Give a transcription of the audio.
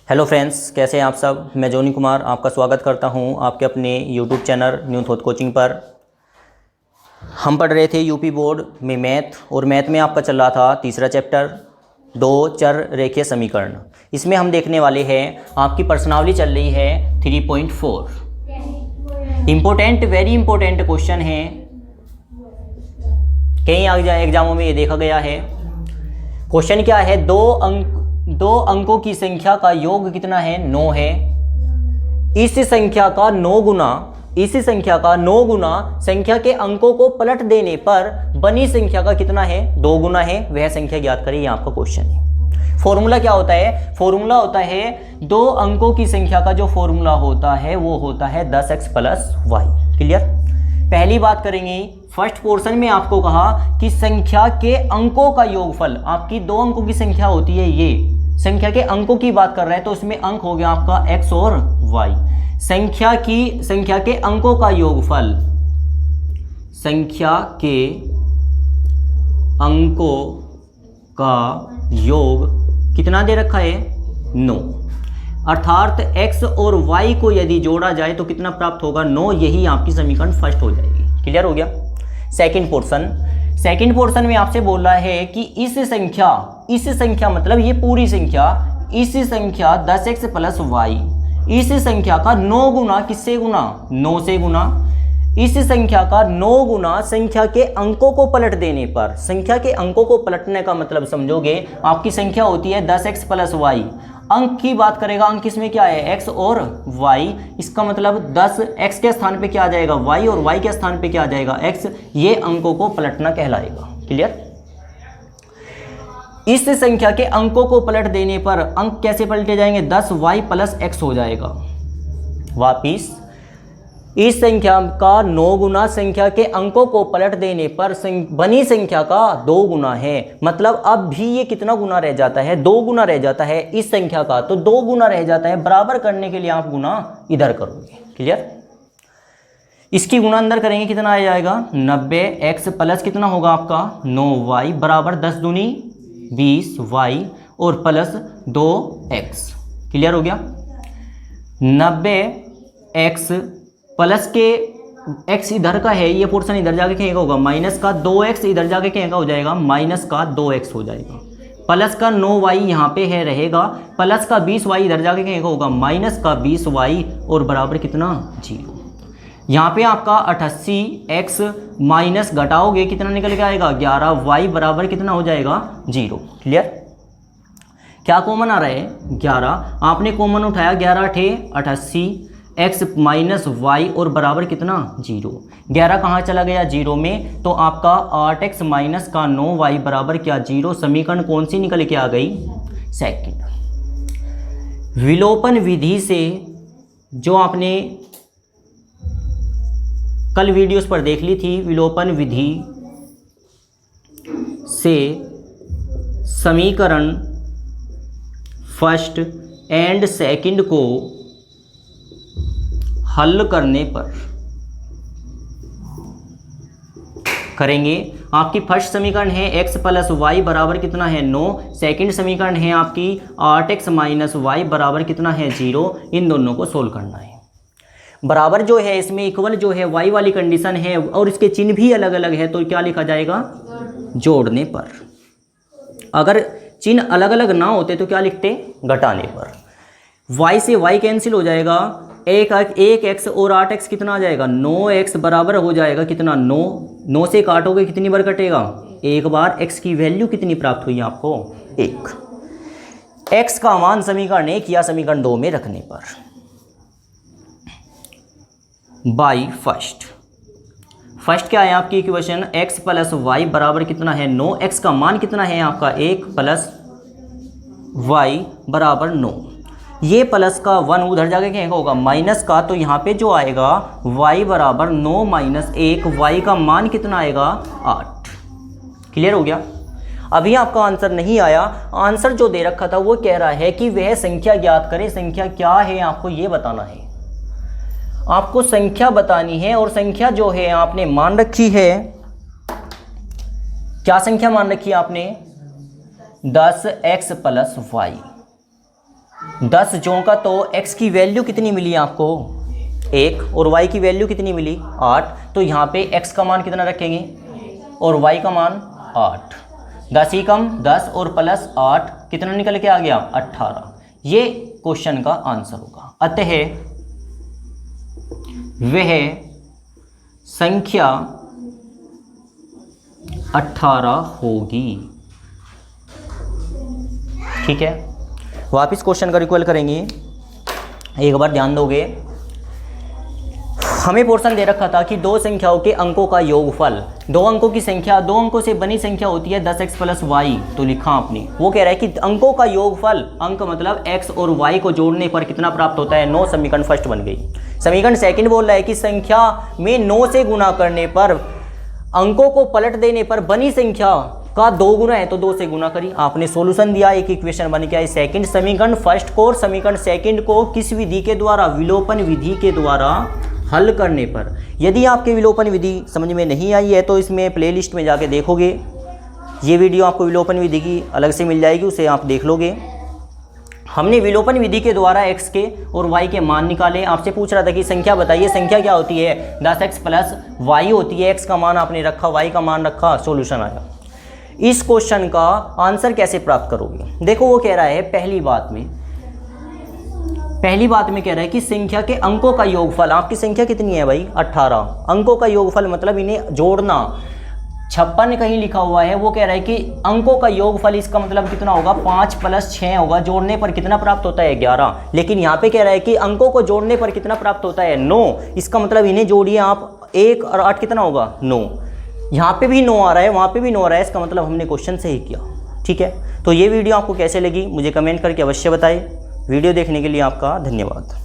Hello friends, कैसे हैं आप सब। मैं जोनी कुमार आपका स्वागत करता हूं आपके अपने YouTube channel new thought coaching पर। हम पढ़ रहे थे यूपी बोर्ड में मैथ, और मैथ में आपका चल रहा था तीसरा चैप्टर, दो चर रेखीय समीकरण। इसमें हम देखने वाले हैं, आपकी प्रश्नावली चल रही है 3.4। इम्पोर्टेंट, वेरी इंपॉर्टेंट क्वेश्चन है, कई एग्जामों में ये देखा गया है। क्वेश्चन क्या है, दो अंकों की संख्या का योग कितना है, 9 है। इस संख्या का 9 गुना संख्या के अंकों को पलट देने पर बनी संख्या का कितना है, 2 गुना है। वह संख्या ज्ञात करें, ये आपका क्वेश्चन है। फॉर्मूला क्या होता है, फॉर्मूला होता है 2 अंकों की संख्या का जो फॉर्मूला होता है वो होता है 10x + y। क्लियर। पहली बात करेंगे, फर्स्ट पोर्शन में आपको कहा कि संख्या के अंकों का योगफल, आपकी 2 अंकों की संख्या होती है, ये संख्या के अंकों की बात कर रहे हैं तो उसमें अंक हो गया आपका x और y। संख्या के अंकों का योगफल, संख्या के अंकों का योग कितना दे रखा है, 9। अर्थात x और y को यदि जोड़ा जाए तो कितना प्राप्त होगा, 9। यही आपकी समीकरण फर्स्ट हो जाएगी। क्लियर हो गया। सेकंड पोर्शन में आपसे बोल रहा है कि इस संख्या मतलब ये पूरी संख्या, इस संख्या 10x + y, इस संख्या का 9 गुना किससे गुना, 9 से गुना। इस संख्या का 9 गुना संख्या के अंकों को पलट देने पर, संख्या के अंकों को पलटने का मतलब समझोगे, आपकी संख्या होती है 10x + y। अंक की बात करेगा, अंक इसमें क्या है, x और y। इसका मतलब 10 x के स्थान पे क्या आ जाएगा, y, और y के स्थान पे क्या आ जाएगा, x। ये अंकों को पलटना कहलाएगा। क्लियर। इस संख्या के अंकों को पलट देने पर अंक कैसे पलटे जाएंगे, 10y + x हो जाएगा। वापिस इस संख्या का 9 गुना संख्या के अंकों को पलट देने पर बनी संख्या का 2 गुना है। मतलब अब भी ये कितना गुना रह जाता है, 2 गुना रह जाता है इस संख्या का, तो 2 गुना रह जाता है। बराबर करने के लिए आप गुना इधर करोगे। क्लियर। इसकी गुना अंदर करेंगे, कितना आ जाएगा, 90x प्लस कितना होगा आपका, 9y बराबर 10 दूनी 20y और प्लस 2x। क्लियर हो गया। 90x प्लस के x इधर का है, ये पोर्शन इधर जाके क्या होगा, माइनस का 2x इधर जाके क्या हो जाएगा, माइनस का 2x हो जाएगा। प्लस का 9y यहाँ पे है रहेगा, प्लस का 20y इधर जाके क्या होगा, माइनस का 20y और बराबर कितना, 0। यहाँ पे आपका 88x माइनस घटाओगे कितना निकल के आएगा, 11y बराबर कितना हो जाएगा, 0। क्लियर। क्या कॉमन आ रहा है, 11। आपने कॉमन उठाया, 11 × 8 = 88, x माइनस y और बराबर कितना, 0। 11 कहाँ चला गया, 0 में, तो आपका 8x माइनस का 9y बराबर क्या, 0। समीकरण कौन सी निकल के आ गई, सेकंड। विलोपन विधि से, जो आपने कल वीडियोस पर देख ली थी, विलोपन विधि से समीकरण फर्स्ट एंड सेकंड को हल करने पर करेंगे। आपकी फर्स्ट समीकरण है x + y बराबर कितना है, 9। सेकंड समीकरण है आपकी 8x माइनस y बराबर कितना है, 0। इन दोनों को सोल्व करना है। बराबर जो है इसमें इक्वल जो है y वाली कंडीशन है, और इसके चिन्ह भी अलग अलग है, तो क्या लिखा जाएगा, जोड़ने पर। अगर चिन्ह अलग अलग ना होते तो क्या लिखते, घटाने पर। y से y कैंसिल हो जाएगा, 1x और 8x कितना आ जाएगा, 9x बराबर हो जाएगा कितना, 9 से काटोगे कितनी बार कटेगा, एक बार। x की वैल्यू कितनी प्राप्त हुई आपको, 1। x का मान समीकरण 1 या समीकरण 2 में रखने पर। बाई फर्स्ट क्या है आपकी इक्वेशन, x + y बराबर कितना है, 9। x का मान कितना है आपका, 1 + y बराबर 9। ये प्लस का 1 उधर जाके क्या होगा, माइनस का, तो यहाँ पे जो आएगा y बराबर 9 - 1, y का मान कितना आएगा, 8। क्लियर हो गया। अभी आपका आंसर नहीं आया, आंसर जो दे रखा था वो कह रहा है कि वह संख्या ज्ञात करें। संख्या क्या है आपको ये बताना है, आपको संख्या बतानी है। और संख्या जो है आपने मान रखी है, क्या संख्या मान रखी है आपने, 10x + y। 10 जोंका तो x की वैल्यू कितनी मिली आपको 1 और y की वैल्यू कितनी मिली 8। तो यहाँ पे x का मान कितना रखेंगे और y का मान 8। 10 ही कम 10 और प्लस 8 कितना निकल के आ गया 18। ये क्वेश्चन का आंसर होगा। अतः वह संख्या 18 होगी। ठीक है, वापिस क्वेश्चन का रिकॉल करेंगे, एक बार ध्यान दोगे। हमें पोर्शन दे रखा था कि दो संख्याओं के अंकों का योगफल, दो अंकों की संख्या, दो अंकों से बनी संख्या होती है 10x प्लस वाई। तो लिखा आपने, वो कह रहा है कि अंकों का योगफल, अंक मतलब x और y को जोड़ने पर कितना प्राप्त होता है 9। समीकरण फर्स्ट बन गई। समीकरण सेकंड बोल रहा है कि संख्या में 9 से गुणा करने पर, अंकों को पलट देने पर बनी संख्या का 2 गुना है तो 2 से गुना करी। आपने सॉल्यूशन दिया, एक इक्वेशन बन गया। सेकंड समीकरण फर्स्ट को और समीकरण सेकंड को किस विधि के द्वारा, विलोपन विधि के द्वारा हल करने पर। यदि आपके विलोपन विधि समझ में नहीं आई है तो इसमें प्लेलिस्ट में जाके देखोगे, ये वीडियो आपको विलोपन विधि की अलग से मिल जाएगी, उसे आप देख लोगे। हमने विलोपन विधि के द्वारा x के और y के मान निकाले। आपसे पूछ रहा था कि संख्या बताइए, संख्या क्या होती है 10x प्लस y होती है। x का मान आपने रखा, y का मान रखा, सॉल्यूशन आया। इस क्वेश्चन का आंसर कैसे प्राप्त करोगे? देखो वो कह रहा है पहली बात में कह रहा है कि संख्या के अंकों का योगफल, आपकी संख्या कितनी है भाई 18, अंकों का योगफल मतलब इन्हें जोड़ना। 56 कहीं लिखा हुआ है, वो कह रहा है कि अंकों का योगफल, इसका मतलब कितना होगा 5 प्लस 6 होगा, जोड़ने पर कितना प्राप्त होता है 11। लेकिन यहाँ पे कह रहा है कि अंकों को जोड़ने पर कितना प्राप्त होता है 9। इसका मतलब इन्हें जोड़िए आप, 1 और 8 कितना होगा 9। यहाँ पे भी 9 आ रहा है, वहाँ पे भी 9 आ रहा है, इसका मतलब हमने क्वेश्चन सही किया। ठीक है, तो ये वीडियो आपको कैसे लगी मुझे कमेंट करके अवश्य बताएं। वीडियो देखने के लिए आपका धन्यवाद।